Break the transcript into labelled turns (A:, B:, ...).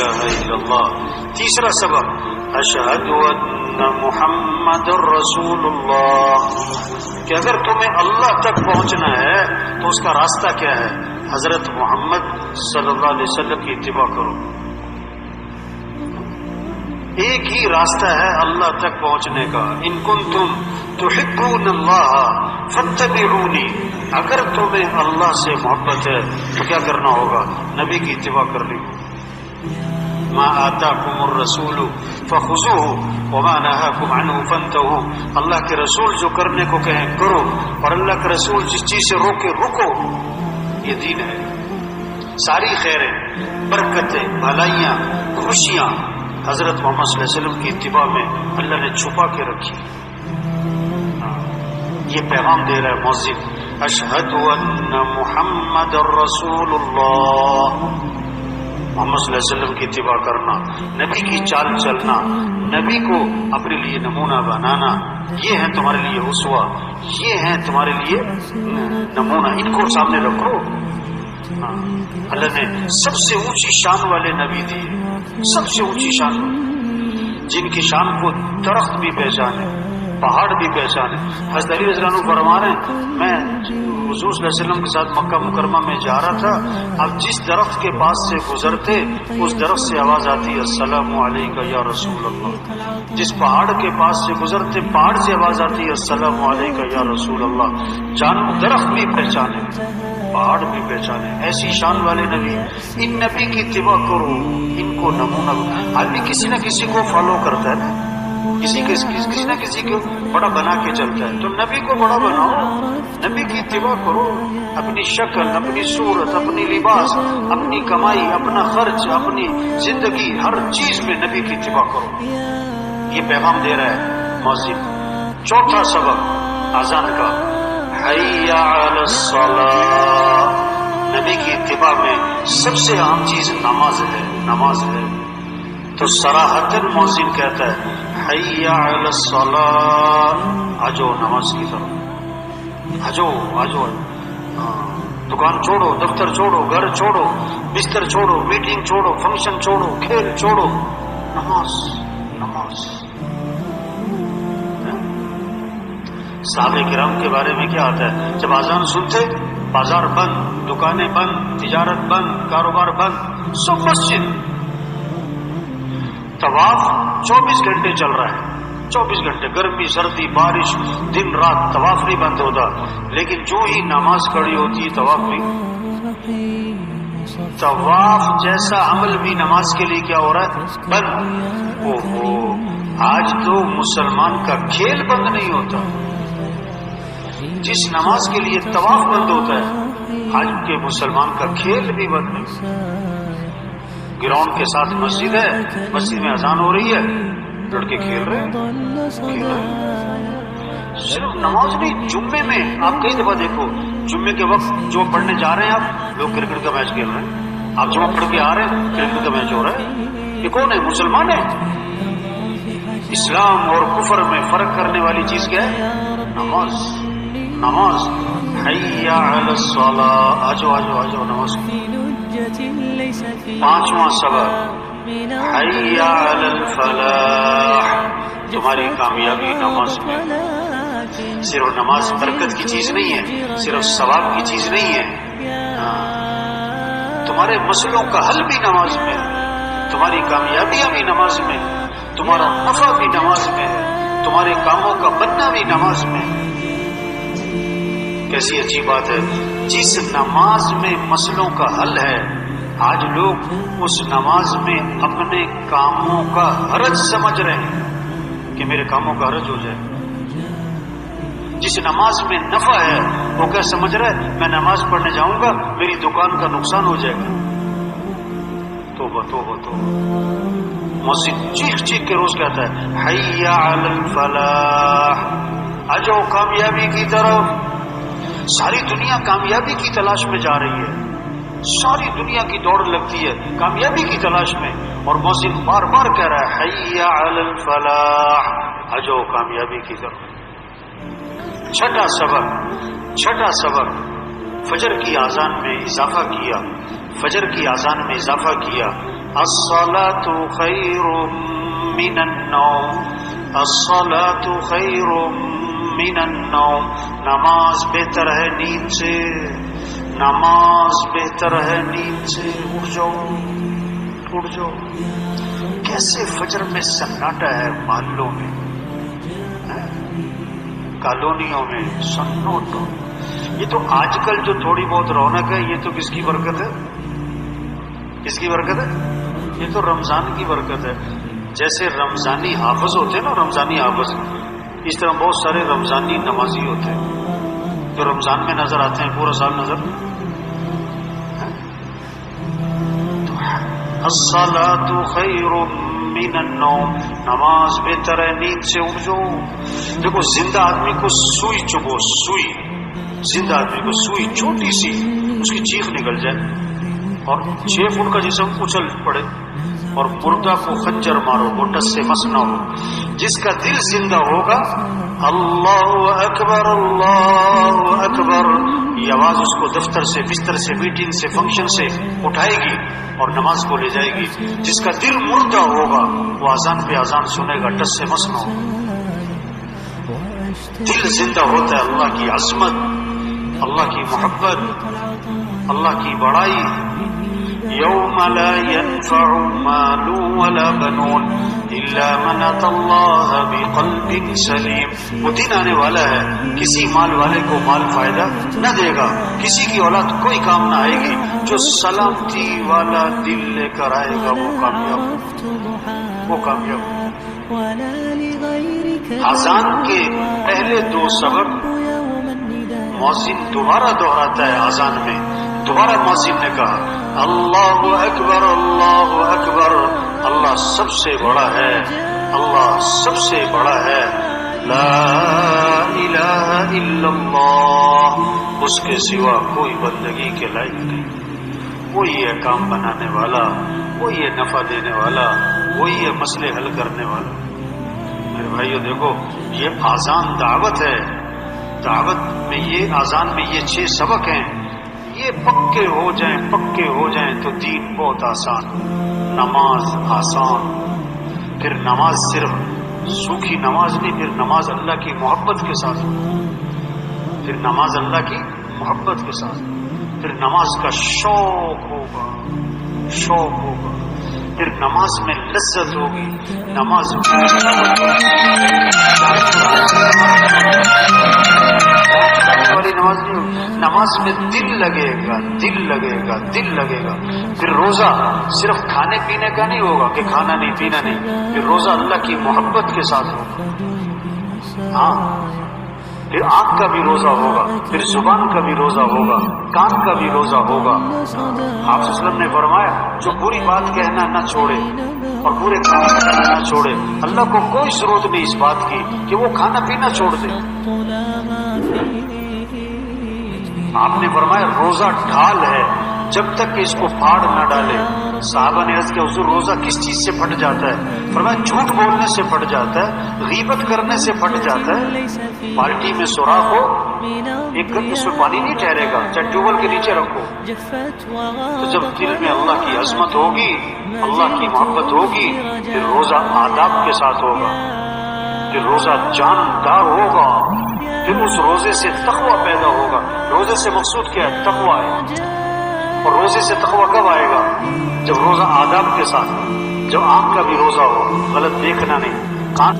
A: الہ الا اللہ. تیسرا سبق اشہد ان محمد رسول اللہ، کہ اگر تمہیں اللہ تک پہنچنا ہے تو اس کا راستہ کیا ہے؟ حضرت محمد صلی اللہ علیہ وسلم کی اتباع کرو. ایک ہی راستہ ہے اللہ تک پہنچنے کا. ان کنتم تحبون اللہ فاتبعونی، اگر تمہیں اللہ سے محبت ہے تو کیا کرنا ہوگا؟ نبی کی اتباع کرنی. ما آتاکم الرسول فخذوه وما نهاکم عنه فانتهوا، اللہ کے رسول جو کرنے کو کہیں کرو، اور اللہ کے رسول جس چیز سے روکے رکو. یہ دین ہے. ساری خیریں، برکتیں، بھلائیاں، خوشیاں حضرت محمد صلی اللہ علیہ وسلم کی اتباع میں اللہ نے چھپا کے رکھی. یہ پیغام دے رہا ہے مؤذن، اشہد ان محمد رسول اللہ. محمد صلی اللہ علیہ وسلم کی اتباع کرنا، نبی کی چال چلنا، نبی کو اپنے لیے نمونہ بنانا، یہ ہے تمہارے لیے اسوہ، یہ ہے تمہارے لیے نمونہ. ان کو سامنے رکھو. اللہ نے سب سے اونچی شان والے نبی دیے، سب سے اونچی شان، جن کی شان کو درخت بھی پہچانے، پہاڑ بھی پہچانے. حضرت علی رضی اللہ عنہ فرما رہے ہیں میں حضور صلی اللہ علیہ وسلم کے ساتھ مکہ مکرمہ میں جا رہا تھا، اب جس درخت کے پاس سے گزرتے اس درخت سے آواز آتی السلام علیکہ یا رسول اللہ. جس پہاڑ کے پاس سے گزرتے پہاڑ سے آواز آتی السلام علیکہ یا رسول اللہ. درخت بھی پہچانے، پہاڑ بھی پہچانے. ایسی شان والے نبی، ان نبی کی اتباع کرو، ان کو نمونہ. آدمی کسی نہ کسی کو فالو کرتا ہے نا، کسی نہ کسی کو بڑا بنا کے چلتا ہے، تو نبی کو بڑا بناؤ، نبی کی اتباع کرو. اپنی شکل، اپنی صورت، اپنی لباس، اپنی کمائی، اپنا خرچ، اپنی زندگی، ہر چیز میں نبی کی اتباع کرو. یہ پیغام دے رہا ہے مؤذن. چوتھا سبق اذان کا، حی علی الصلاۃ. نبی کی اتباع میں سب سے اہم چیز نماز ہے. نماز ہے تو صراحتاً مؤذن کہتا ہے حی علی الصلاۃ، آجو نماز کی طرف، آجو آجو. دکان چھوڑو، دفتر چھوڑو، گھر چھوڑو، بستر چھوڑو، میٹنگ چھوڑو، فنکشن چھوڑو، کھیل چھوڑو، نماز نماز. صحابہ کرام کے بارے میں کیا آتا ہے؟ جب اذان سنتے بازار بند، دکانیں بند، تجارت بند، کاروبار بند، سب مسجد. طواف 24 گھنٹے چل رہا ہے، 24 گھنٹے، گرمی سردی بارش دن رات، طواف نہیں بند ہوتا. لیکن جو ہی نماز کھڑی ہوتی ہے طواف بھی. طواف جیسا عمل بھی نماز کے لیے کیا ہو رہا ہے؟ بند. اوہو، آج تو مسلمان کا کھیل بند نہیں ہوتا. جس نماز کے لیے طواف بند ہوتا ہے، آج کے مسلمان کا کھیل بھی بند نہیں. گراؤنڈ کے ساتھ مسجد ہے، مسجد میں اذان ہو رہی ہے، لڑکے کھیل رہے ہیں. صرف نماز نہیں، جمعے میں آپ کئی دفعہ دیکھو، جمعے کے وقت جو پڑھنے جا رہے ہیں آپ لوگ کرکٹ کا میچ کھیل رہے ہیں. آپ جمعہ پڑھ کے آ رہے ہیں، کرکٹ کا میچ ہو رہا ہے. یہ کون ہے؟ مسلمان ہے. اسلام اور کفر میں فرق کرنے والی چیز کیا ہے؟ نماز. نماز. حی علی الصلاۃ، آجو آجو آجو نماز. پانچواں سبق حی علی الفلاح. تمہاری کامیابی نماز میں. صرف نماز برکت کی چیز نہیں ہے، صرف ثواب کی چیز نہیں ہے. تمہارے مسئلوں کا حل بھی نماز میں، تمہاری کامیابیاں بھی نماز میں، تمہارا نفع بھی نماز میں، تمہارے کاموں کا بننا بھی نماز میں. کیسی عجیب بات ہے، جس نماز میں مسئلوں کا حل ہے، آج لوگ اس نماز میں اپنے کاموں کا حرج سمجھ رہے ہیں کہ میرے کاموں کا حرج ہو جائے. جس نماز میں نفع ہے وہ کیا سمجھ رہا ہے؟ میں نماز پڑھنے جاؤں گا میری دکان کا نقصان ہو جائے گا. توبہ توبہ توبہ. مسجد چیخ چیخ کے روز کہتا ہے حی علی الفلاح، آجو کامیابی کی طرف. ساری دنیا کامیابی کی تلاش میں جا رہی ہے، ساری دنیا کی دوڑ لگتی ہے کامیابی کی تلاش میں، اور مؤذن بار بار کہہ رہا ہے حی علی الفلاح، آجو کامیابی کی طرف. چھٹا سبق فجر کی اذان میں اضافہ کیا. فجر کی اذان میں اضافہ کیا. الصلاۃ خیر من النوم، الصلاۃ خیر من النوم، نماز بہتر ہے نیند سے، نماز بہتر ہے نیند سے۔ اٹھ جاؤ اٹھ جاؤ۔ کیسے فجر میں سناٹا ہے محلوں میں، کالونیوں میں سناٹا۔ یہ تو آج کل جو تھوڑی بہت رونق ہے، یہ تو کس کی برکت ہے؟ کس کی برکت ہے؟ یہ تو رمضان کی برکت ہے۔ جیسے رمضانی حافظ ہوتے ہیں نا، رمضانی حافظ، اس طرح بہت سارے رمضانی نمازی ہوتے ہیں جو رمضان میں نظر آتے ہیں، پورا سال نظر۔ الصلاۃ خیر من النوم، نماز بہتر ہے نیند سے۔ اٹھ جاؤ۔ دیکھو زندہ آدمی کو سوئی چبھو، سوئی، زندہ آدمی کو سوئی چھوٹی سی، اس کی چیخ نکل جائے اور 6 فٹ کا جسم اچھل پڑے، اور مردہ کو خنجر مارو، وہ ٹس سے مس نہ ہو۔ جس کا دل زندہ ہوگا، اللہ اکبر اللہ اکبر، یہ آواز اس کو دفتر سے، بستر سے، میٹنگ سے، فنکشن سے اٹھائے گی اور نماز کو لے جائے گی۔ جس کا دل مردہ ہوگا وہ اذان پہ اذان سنے گا، ٹس سے مس نہ ہو۔ دل زندہ ہوتا ہے اللہ کی عظمت، اللہ کی محبت، اللہ کی بڑائی۔ یوم لا ينفع مال ولا بنون الا من اتى الله بقلب سلیم، وہ دن آنے والا ہے کسی مال والے کو مال فائدہ نہ دے گا، کسی کی اولاد کوئی کام نہ آئے گی، جو سلامتی والا دل لے کر آئے گا وہ کامیاب، وہ کامیاب۔ اذان کے پہلے 2 سبق مؤذن دوبارہ دہراتا ہے اذان میں۔ دوبارہ مؤذن نے کہا اللہ اکبر اللہ اکبر، اللہ سب سے بڑا ہے، اللہ سب سے بڑا ہے، لا الہ الا اللہ، اس کے سوا کوئی بندگی کے لائق نہیں، وہی ہے کام بنانے والا، وہی ہے نفع دینے والا، وہی ہے مسئلے حل کرنے والا۔ میرے بھائیو دیکھو، یہ اذان دعوت ہے، دعوت میں یہ اذان میں یہ 6 سبق ہیں، یہ پکے ہو جائیں، پکے ہو جائیں تو دین بہت آسان، نماز آسان۔ پھر نماز صرف سوکھی نماز نہیں، پھر نماز اللہ کی محبت کے ساتھ، پھر نماز اللہ کی محبت کے ساتھ، پھر نماز کا شوق ہوگا، شوق ہوگا، پھر نماز میں لذت ہوگی، نماز والی نماز نہیں ہوگی، نماز میں دل لگے گا، دل لگے گا، دل لگے گا۔ پھر روزہ صرف کھانے پینے کا نہیں ہوگا کہ کھانا نہیں پینا نہیں، پھر روزہ اللہ کی محبت کے ساتھ ہوگا۔ ہاں، پھر آنکھ کا بھی روزہ ہوگا، پھر زبان کا بھی روزہ ہوگا، کان کا بھی روزہ ہوگا۔ آپ صلی اللہ علیہ وسلم نے فرمایا جو پوری بات کہنا نہ چھوڑے اور پورے کام کرنا نہ چھوڑے، اللہ کو کوئی ضرورت نہیں اس بات کی کہ وہ کھانا پینا چھوڑ دے۔ آپ نے فرمایا روزہ ڈھال ہے، جب تک کہ اس کو پھاڑ نہ ڈالے۔ صحابہ نے عرض کیا حضور روزہ کس چیز سے پھٹ جاتا ہے؟ فرمایا جھوٹ بولنے سے پھٹ جاتا ہے، غیبت کرنے سے پھٹ جاتا ہے۔ بالٹی میں سوراخ ہو، ایک اس میں پانی نہیں ٹھہرے گا، چاہے ٹیوبویل کے نیچے رکھو۔ تو جب دل میں اللہ کی عظمت ہوگی، اللہ کی محبت ہوگی، پھر روزہ آداب کے ساتھ ہوگا، پھر روزہ جاندار ہوگا، پھر اس روزے سے تقویٰ پیدا ہوگا۔ روزے سے مقصود کیا ہے؟ تقویٰ ہے۔ اور روزے سے تقویٰ کب آئے گا؟ جب روزہ آداب کے ساتھ، جب آنکھ کا بھی روزہ ہو، غلط دیکھنا نہیں، کان